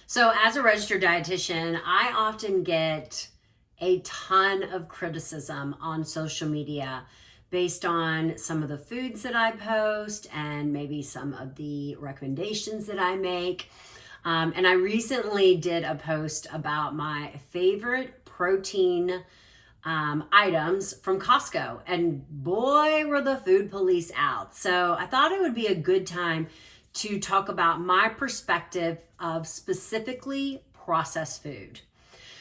So, as a registered dietitian, I often get a ton of criticism on social media based on some of the foods that I post and maybe some of the recommendations that I make. And I recently did a post about my favorite protein items from Costco, and boy, were the food police out. So I thought it would be a good time to talk about my perspective of specifically processed food.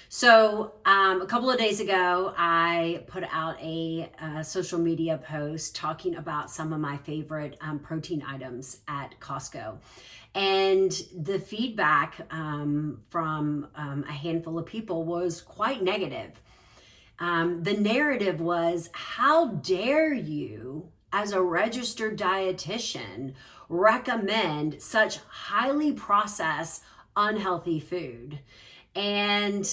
So a couple of days ago, I put out a social media post talking about some of my favorite protein items at Costco. And the feedback from a handful of people was quite negative. The narrative was, how dare you, as a registered dietitian, recommend such highly processed, unhealthy food? And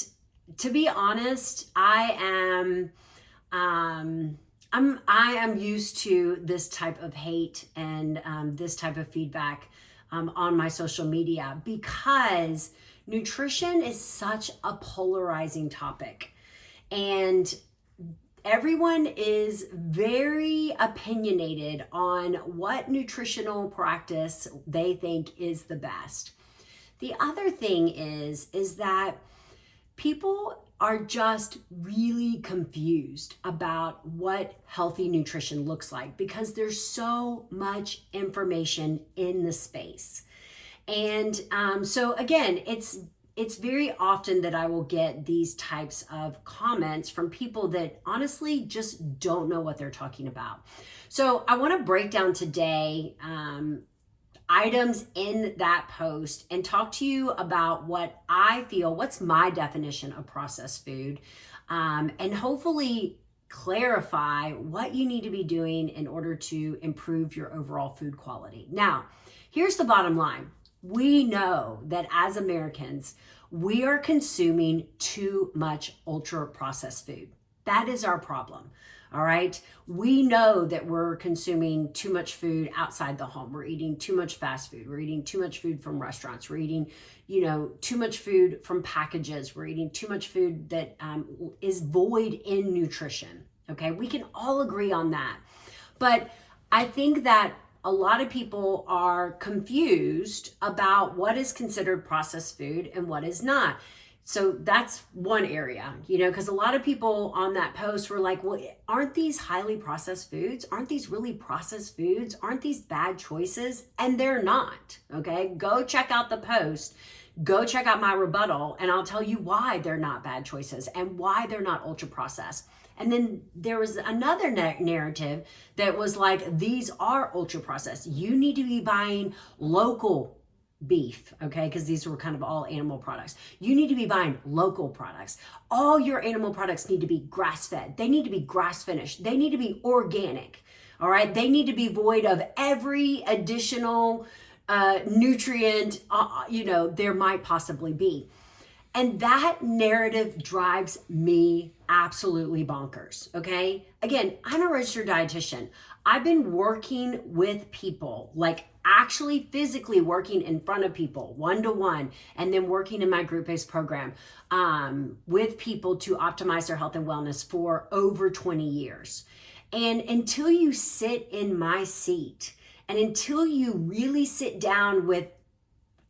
to be honest, I am used to this type of hate and this type of feedback on my social media, because nutrition is such a polarizing topic. And everyone is very opinionated on what nutritional practice they think is the best. The other thing is that people are just really confused about what healthy nutrition looks like, because there's so much information in the space. And so again, it's very often that I will get these types of comments from people that honestly just don't know what they're talking about. So I want to break down today items in that post and talk to you about what I feel, what's my definition of processed food, and hopefully clarify what you need to be doing in order to improve your overall food quality. Now, here's the bottom line. We know that as Americans, we are consuming too much ultra processed food. That is our problem. All right. We know that we're consuming too much food outside the home. We're eating too much fast food. We're eating too much food from restaurants. We're eating, too much food from packages. We're eating too much food that is void in nutrition. Okay. We can all agree on that. But I think that a lot of people are confused about what is considered processed food and what is not. So that's one area, because a lot of people on that post were like, well, aren't these highly processed foods? Aren't these really processed foods? Aren't these bad choices? And they're not, okay? Go check out the post. Go check out my rebuttal, and I'll tell you why they're not bad choices and why they're not ultra processed. And then there was another narrative that was like, these are ultra processed. You need to be buying local beef, okay? Because these were kind of all animal products. You need to be buying local products. All your animal products need to be grass-fed. They need to be grass-finished. They need to be organic, all right? They need to be void of every additional nutrient, there might possibly be. And that narrative drives me absolutely bonkers, okay? Again, I'm a registered dietitian. I've been working with people, like actually physically working in front of people, one-to-one, and then working in my group-based program with people to optimize their health and wellness for over 20 years. And until you sit in my seat, and until you really sit down with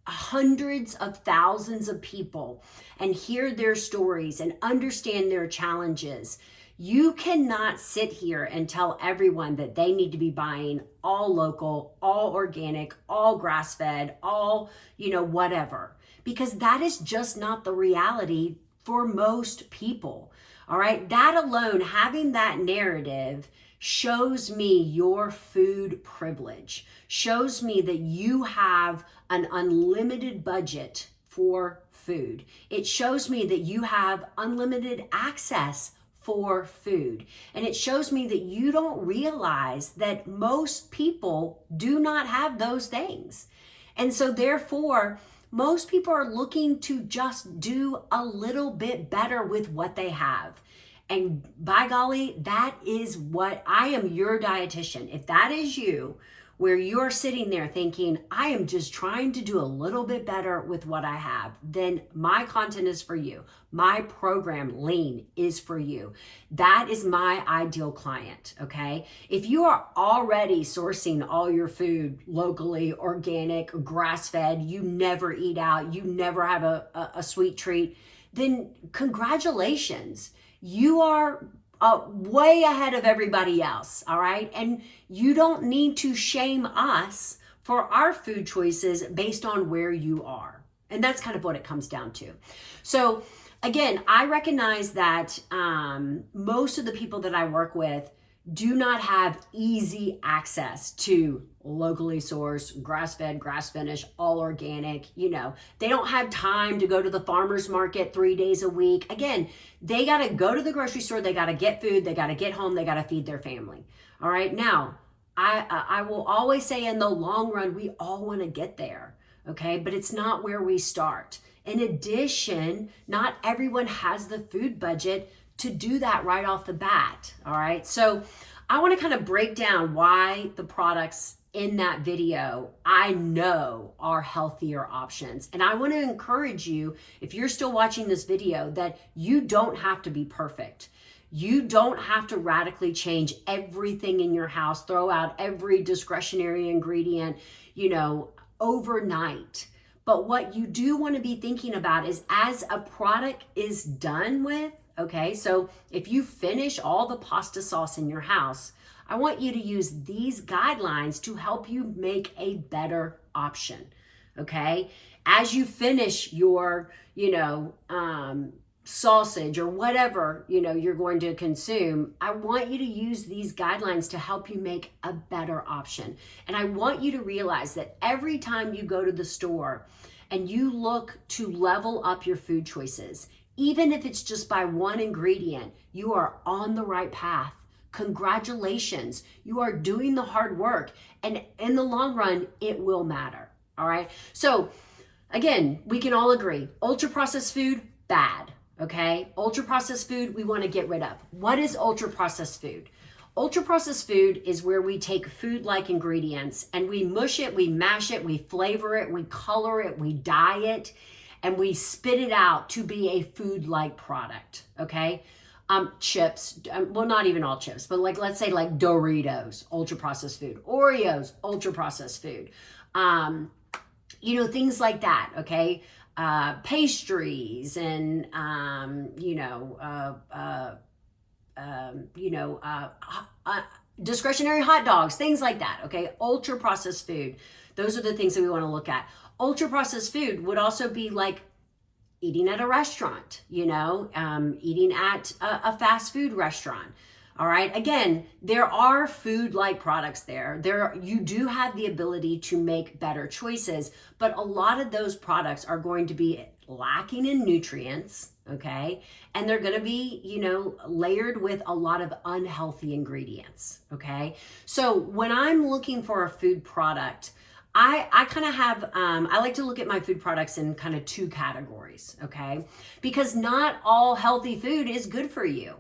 hundreds of thousands of people and hear their stories and understand their challenges, you cannot sit here and tell everyone that they need to be buying all local, all organic, all grass-fed, all, whatever, because that is just not the reality for most people. All right. That alone, having that narrative, shows me your food privilege, shows me that you have an unlimited budget for food. It shows me that you have unlimited access for food. And it shows me that you don't realize that most people do not have those things. And so therefore, most people are looking to just do a little bit better with what they have. And by golly, that is what I am, your dietitian. If that is you, where you're sitting there thinking, I am just trying to do a little bit better with what I have, then my content is for you. My program, Lean, is for you. That is my ideal client, okay? If you are already sourcing all your food locally, organic, grass-fed, you never eat out, you never have a sweet treat, then congratulations. You are way ahead of everybody else, all right? And you don't need to shame us for our food choices based on where you are. And that's kind of what it comes down to. So again, I recognize that most of the people that I work with do not have easy access to locally sourced, grass-fed, grass-finished, all organic. They don't have time to go to the farmer's market 3 days a week. Again, they got to go to the grocery store, they got to get food, they got to get home, they got to feed their family. All right. Now, I will always say in the long run, we all want to get there. Okay. But it's not where we start. In addition, not everyone has the food budget to do that right off the bat. All right. So I want to kind of break down why the products in that video I know are healthier options. And I want to encourage you, if you're still watching this video, that you don't have to be perfect. You don't have to radically change everything in your house, throw out every discretionary ingredient, overnight. But what you do want to be thinking about is as a product is done with, okay, so if you finish all the pasta sauce in your house, I want you to use these guidelines to help you make a better option, okay? As you finish your, sausage or whatever, you're going to consume, I want you to use these guidelines to help you make a better option. And I want you to realize that every time you go to the store and you look to level up your food choices, even if it's just by one ingredient, you are on the right path. Congratulations. You are doing the hard work. And in the long run, it will matter. All right. So again, we can all agree, ultra processed food, bad. Okay. Ultra processed food, we want to get rid of. What is ultra processed food? Ultra processed food is where we take food-like ingredients and we mush it, we mash it, we flavor it, we color it, we dye it, and we spit it out to be a food-like product, okay? Chips, well, not even all chips, but let's say Doritos, ultra-processed food, Oreos, ultra-processed food, things like that, okay? Pastries and, discretionary hot dogs, things like that, okay? Ultra-processed food, those are the things that we want to look at. Ultra-processed food would also be like eating at a restaurant, eating at a fast food restaurant. All right. Again, there are food-like products there. You do have the ability to make better choices, but a lot of those products are going to be lacking in nutrients, okay? And they're going to be, layered with a lot of unhealthy ingredients, okay? So when I'm looking for a food product, I kind of have, I like to look at my food products in kind of two categories, okay? Because not all healthy food is good for you,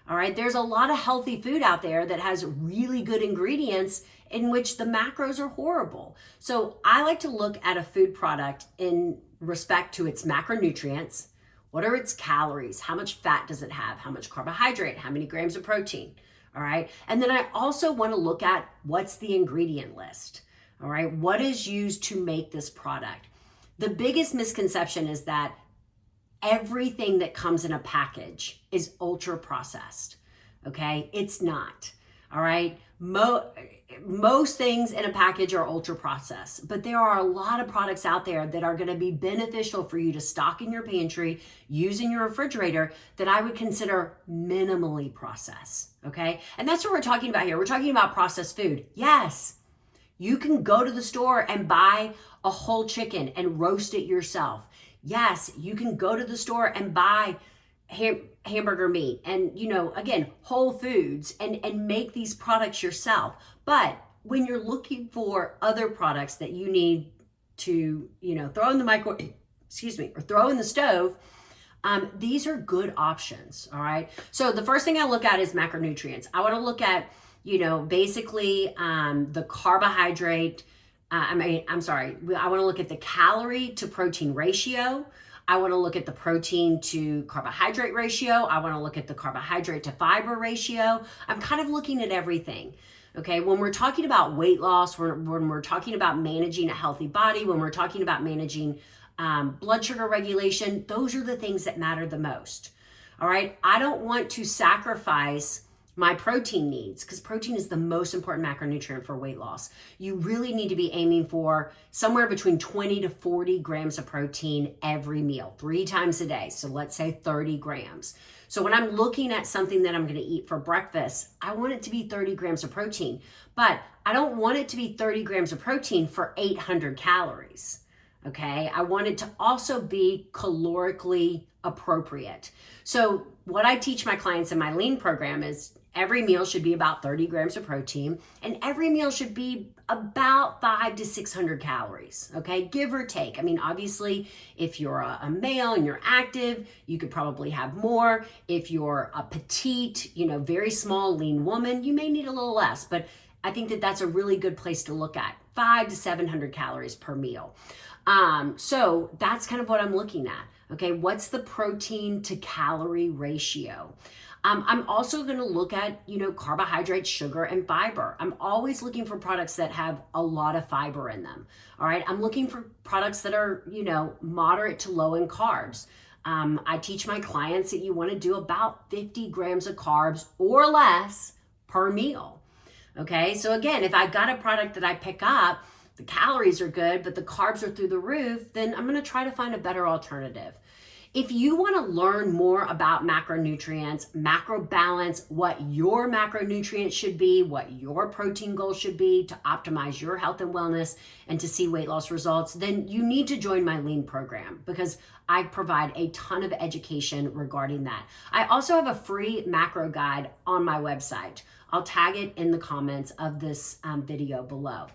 all right? There's a lot of healthy food out there that has really good ingredients in which the macros are horrible. So I like to look at a food product in respect to its macronutrients. What are its calories? How much fat does it have? How much carbohydrate? How many grams of protein? All right? And then I also want to look at what's the ingredient list. All right, what is used to make this product? The biggest misconception is that everything that comes in a package is ultra processed. Okay, it's not. All right, most things in a package are ultra processed, but there are a lot of products out there that are going to be beneficial for you to stock in your pantry, use in your refrigerator, that I would consider minimally processed. Okay, and that's what we're talking about here. We're talking about processed food. Yes. You can go to the store and buy a whole chicken and roast it yourself. Yes, you can go to the store and buy hamburger meat and, again, whole foods and make these products yourself. But when you're looking for other products that you need to, throw in the or throw in the stove, these are good options, all right? So the first thing I look at is macronutrients. I want to look at basically the carbohydrate, I want to look at the calorie to protein ratio. I want to look at the protein to carbohydrate ratio. I want to look at the carbohydrate to fiber ratio. I'm kind of looking at everything. Okay, when we're talking about weight loss, when we're talking about managing a healthy body, when we're talking about managing blood sugar regulation, those are the things that matter the most. All right, I don't want to sacrifice my protein needs, because protein is the most important macronutrient for weight loss. You really need to be aiming for somewhere between 20 to 40 grams of protein every meal, 3 times a day. So let's say 30 grams. So when I'm looking at something that I'm going to eat for breakfast, I want it to be 30 grams of protein, but I don't want it to be 30 grams of protein for 800 calories. Okay, I want it to also be calorically appropriate. So what I teach my clients in my lean program is every meal should be about 30 grams of protein, and every meal should be about 500 to 600 calories, okay, give or take. I mean, obviously, if you're a male and you're active, you could probably have more. If you're a petite, very small, lean woman, you may need a little less, but I think that that's a really good place to look at, 500 to 700 calories per meal. So that's kind of what I'm looking at. Okay, what's the protein to calorie ratio? I'm also going to look at, carbohydrates, sugar, and fiber. I'm always looking for products that have a lot of fiber in them. All right, I'm looking for products that are, moderate to low in carbs. I teach my clients that you want to do about 50 grams of carbs or less per meal. Okay, so again, if I've got a product that I pick up, the calories are good, but the carbs are through the roof, then I'm going to try to find a better alternative. If you want to learn more about macronutrients, macro balance, what your macronutrients should be, what your protein goals should be to optimize your health and wellness and to see weight loss results, then you need to join my lean program, because I provide a ton of education regarding that. I also have a free macro guide on my website. I'll tag it in the comments of this video below.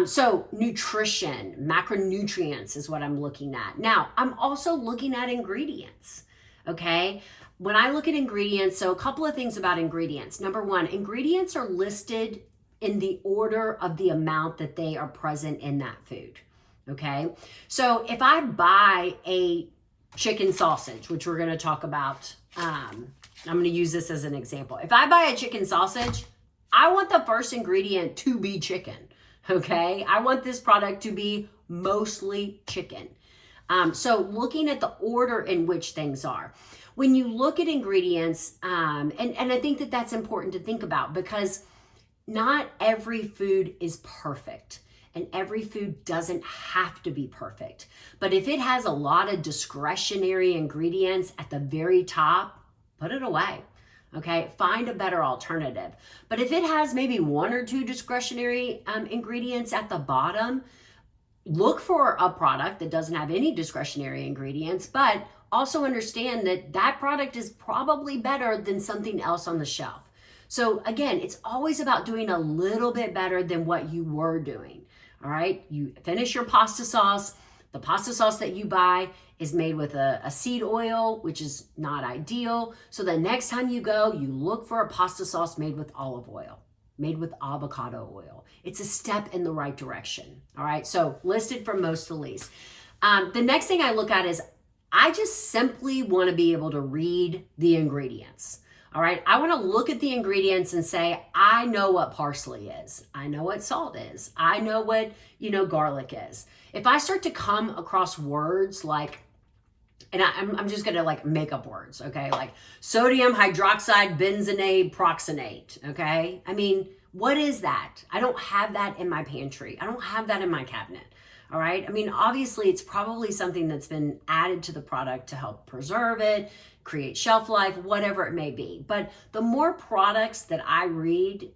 So nutrition, macronutrients is what I'm looking at. Now, I'm also looking at ingredients, okay? When I look at ingredients, so a couple of things about ingredients. Number one, ingredients are listed in the order of the amount that they are present in that food, okay? So if I buy a chicken sausage, which we're gonna talk about, I'm gonna use this as an example. If I buy a chicken sausage, I want the first ingredient to be chicken. Okay, I want this product to be mostly chicken. So looking at the order in which things are. When you look at ingredients, and I think that that's important to think about, because not every food is perfect and every food doesn't have to be perfect. But if it has a lot of discretionary ingredients at the very top, put it away. Okay, find a better alternative. But if it has maybe 1 or 2 discretionary ingredients at the bottom, look for a product that doesn't have any discretionary ingredients, but also understand that that product is probably better than something else on the shelf. So again, it's always about doing a little bit better than what you were doing. All right, you finish your pasta sauce. The pasta sauce that you buy is made with a seed oil, which is not ideal. So the next time you go, you look for a pasta sauce made with olive oil, made with avocado oil. It's a step in the right direction. All right, so listed from most to least. The next thing I look at is I just simply want to be able to read the ingredients. All right, I want to look at the ingredients and say, I know what parsley is. I know what salt is. I know what, garlic is. If I start to come across words like, and I'm just going to like make up words, okay? Like sodium hydroxide benzenate proxenate, okay? I mean, what is that? I don't have that in my pantry. I don't have that in my cabinet. All right. I mean, obviously it's probably something that's been added to the product to help preserve it, create shelf life, whatever it may be. But the more products that I read,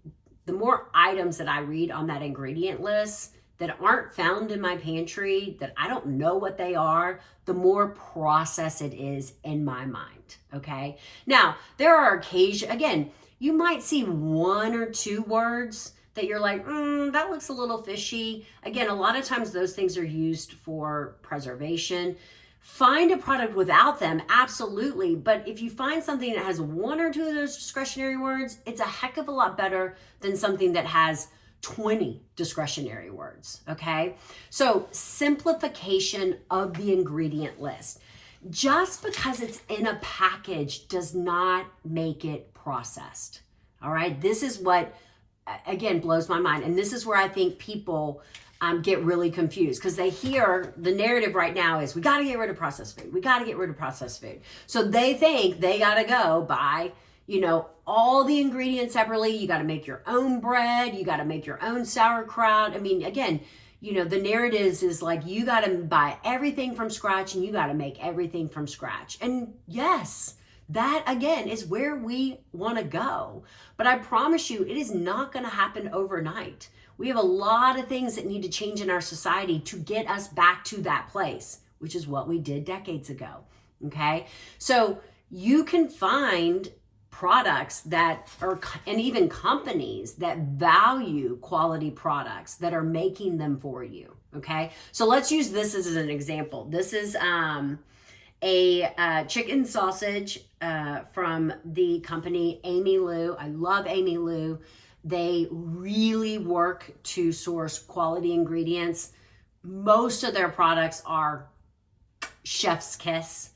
the more items that I read on that ingredient list that aren't found in my pantry, that I don't know what they are, the more processed it is in my mind. Okay. Now, there are occasions, again, you might see 1 or 2 words that you're like, that looks a little fishy. Again, a lot of times those things are used for preservation. Find a product without them, absolutely. But if you find something that has one or two of those discretionary words, it's a heck of a lot better than something that has 20 discretionary words, okay? So simplification of the ingredient list. Just because it's in a package does not make it processed, all right? This is what, again, blows my mind. And this is where I think people get really confused, because they hear the narrative right now is we got to get rid of processed food. We got to get rid of processed food. So they think they got to go buy, all the ingredients separately. You got to make your own bread. You got to make your own sauerkraut. I mean, again, the narratives is like you got to buy everything from scratch and you got to make everything from scratch. And yes, that again is where we want to go. But I promise you, it is not going to happen overnight. We have a lot of things that need to change in our society to get us back to that place, which is what we did decades ago. Okay. So you can find products that are, and even companies that value quality products that are making them for you. Okay. So let's use this as an example. This is a chicken sausage from the company Amy Lou. I love Amy Lou. They really work to source quality ingredients. Most of their products are chef's kiss.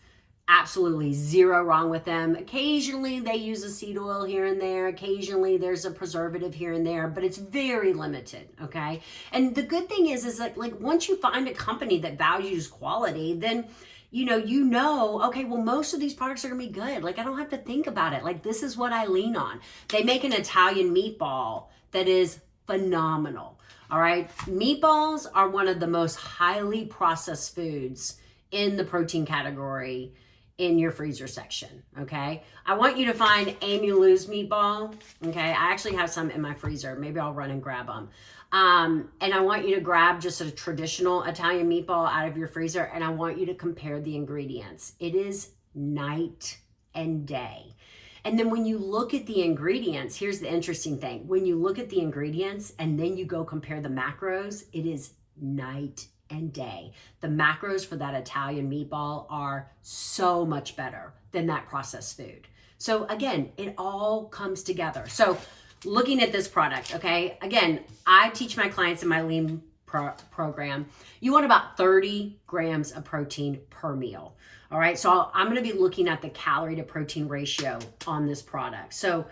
Absolutely zero wrong with them. Occasionally they use a seed oil here and there. Occasionally there's a preservative here and there, but it's very limited, okay? And the good thing is that like once you find a company that values quality, then okay, well, most of these products are gonna be good. Like I don't have to think about it. Like this is what I lean on. They make an Italian meatball that is phenomenal. All right. Meatballs are one of the most highly processed foods in the protein category in your freezer section. Okay. I want you to find Amy Lou's meatball. Okay. I actually have some in my freezer. Maybe I'll run and grab them. And I want you to grab just a traditional Italian meatball out of your freezer, and I want you to compare the ingredients. It is night and day. And then when you look at the ingredients, here's the interesting thing. When you look at the ingredients and then you go compare the macros, it is night and day. The macros for that Italian meatball are so much better than that processed food. So again, it all comes together. So looking at this product, okay, again, I teach my clients in my lean program, you want about 30 grams of protein per meal. All right, so I'm gonna be looking at the calorie to protein ratio on this product. So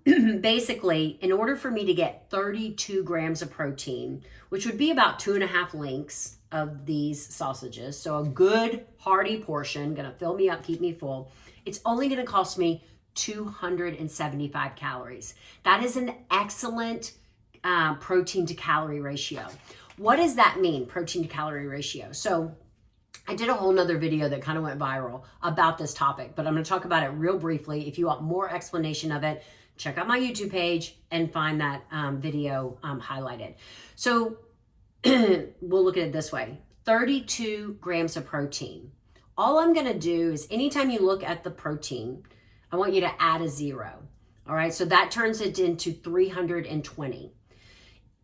basically, in order for me to get 32 grams of protein, which would be about 2.5 links of these sausages, so a good hearty portion, gonna fill me up, keep me full, it's only gonna cost me 275 calories. That is an excellent protein to calorie ratio. What does that mean, protein to calorie ratio? So I did a whole nother video that kind of went viral about this topic, but I'm going to talk about it real briefly. If you want more explanation of it, check out my YouTube page and find that video highlighted. So we'll look at it this way. 32 grams of protein. All I'm going to do is anytime you look at the protein, I want you to add a 0. All right, so that turns it into 320.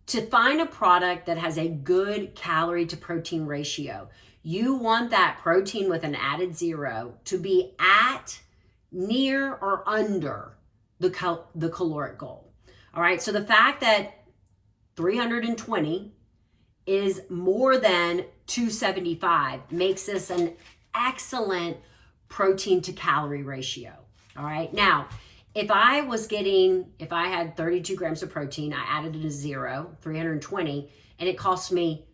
To find a product that has a good calorie to protein ratio, you want that protein with an added 0 to be at, near, or under the caloric goal. All right, so the fact that 320 is more than 275 makes this an excellent protein to calorie ratio. All right, now, if I had 32 grams of protein, I added a 0, 320, and it cost me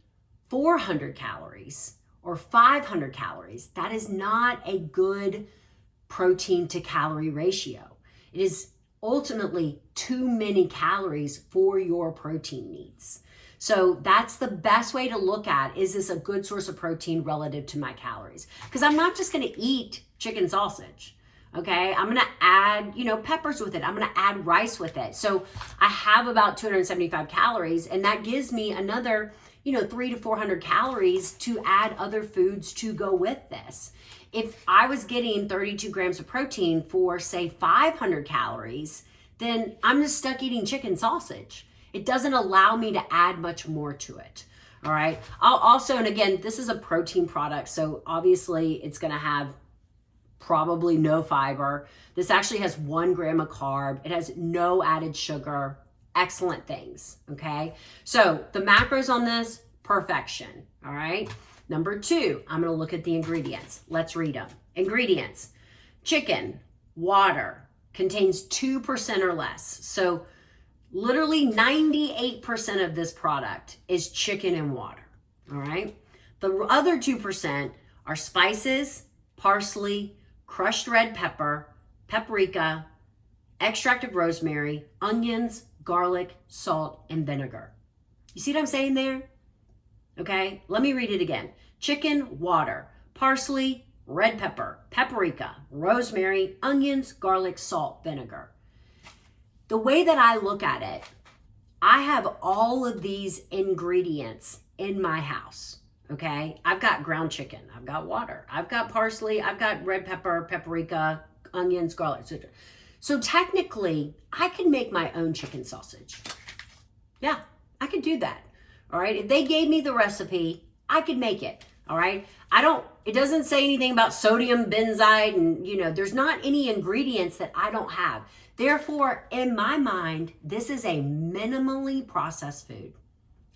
400 calories or 500 calories, that is not a good protein to calorie ratio. It is ultimately too many calories for your protein needs. So that's the best way to look at, is this a good source of protein relative to my calories? Because I'm not just gonna eat chicken sausage. Okay, I'm gonna add, peppers with it. I'm gonna add rice with it. So I have about 275 calories, and that gives me another, 300 to 400 calories to add other foods to go with this. If I was getting 32 grams of protein for, say, 500 calories, then I'm just stuck eating chicken sausage. It doesn't allow me to add much more to it. All right. I'll also, and again, this is a protein product, so obviously it's going to have probably no fiber. This actually has 1 gram of carb. It has no added sugar. Excellent things. Okay. So the macros on this, perfection. All right. Number 2, I'm going to look at the ingredients. Let's read them. Ingredients: chicken, water, contains 2% or less. So literally 98% of this product is chicken and water. All right. The other 2% are spices, parsley, crushed red pepper, paprika, extract of rosemary, onions, garlic, salt, and vinegar. You see what I'm saying there? Okay, let me read it again. Chicken, water, parsley, red pepper, paprika, rosemary, onions, garlic, salt, vinegar. The way that I look at it, I have all of these ingredients in my house. Okay, I've got ground chicken, I've got water, I've got parsley, I've got red pepper, paprika, onions, garlic, etc. So technically, I can make my own chicken sausage. Yeah, I could do that. All right, if they gave me the recipe, I could make it. All right, it doesn't say anything about sodium benzoate, and there's not any ingredients that I don't have. Therefore, in my mind, this is a minimally processed food.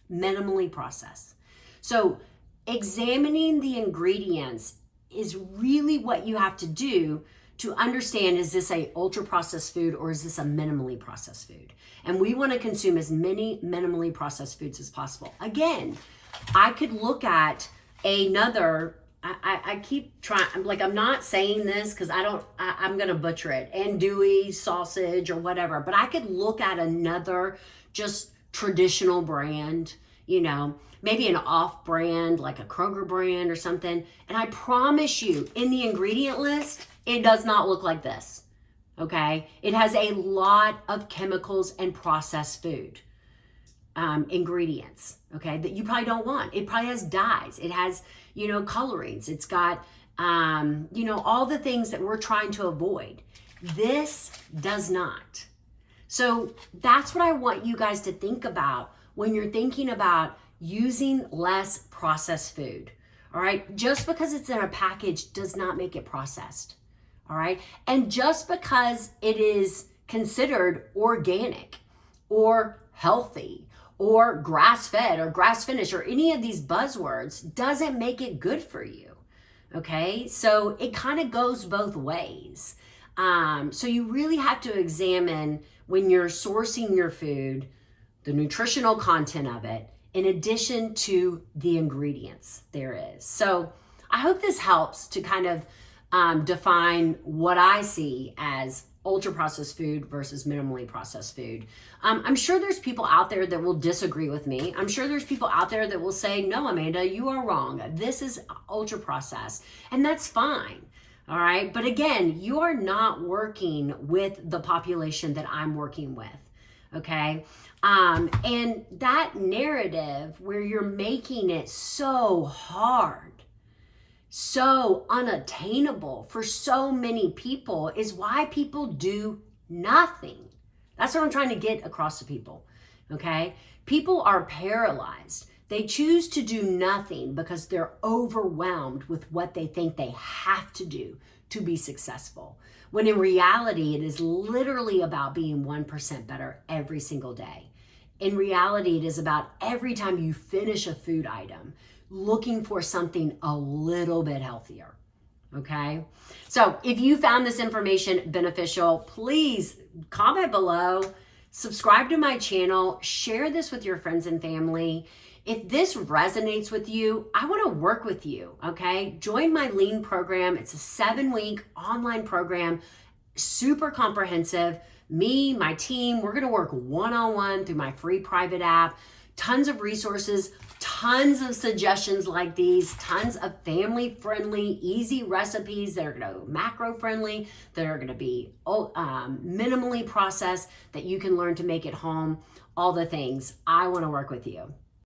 Minimally processed. So examining the ingredients is really what you have to do to understand, is this a ultra processed food or is this a minimally processed food? And we want to consume as many minimally processed foods as possible. Again, I could look at another, I keep trying, I'm not saying this because I'm going to butcher it, andouille sausage or whatever, but I could look at another just traditional brand, maybe an off brand, like a Kroger brand or something. And I promise you, in the ingredient list, it does not look like this. Okay. It has a lot of chemicals and processed food ingredients. Okay. That you probably don't want. It probably has dyes. It has, colorings. It's got, all the things that we're trying to avoid. This does not. So that's what I want you guys to think about when you're thinking about using less processed food. All right. Just because it's in a package does not make it processed. All right. And just because it is considered organic or healthy or grass-fed or grass-finished or any of these buzzwords doesn't make it good for you. Okay. So it kind of goes both ways. So you really have to examine, when you're sourcing your food, the nutritional content of it, in addition to the ingredients there is. So I hope this helps to kind of define what I see as ultra processed food versus minimally processed food. I'm sure there's people out there that will disagree with me. I'm sure there's people out there that will say, no, Amanda, you are wrong. This is ultra processed, and that's fine. All right. But again, you are not working with the population that I'm working with. Okay. And that narrative where you're making it so hard, so unattainable for so many people, is why people do nothing. That's what I'm trying to get across to people. Okay. People are paralyzed. They choose to do nothing because they're overwhelmed with what they think they have to do to be successful. When in reality, it is literally about being 1% better every single day. In reality, it is about every time you finish a food item, looking for something a little bit healthier. Okay. So if you found this information beneficial, please comment below, subscribe to my channel, share this with your friends and family. If this resonates with you, I want to work with you. Okay. Join my Lean program. It's a 7-week online program, super comprehensive. Me, my team, we're going to work one-on-one through my free private app. Tons of resources, tons of suggestions like these, tons of family-friendly, easy recipes that are going to be macro-friendly, that are going to be minimally processed, that you can learn to make at home, all the things. I want to work with you.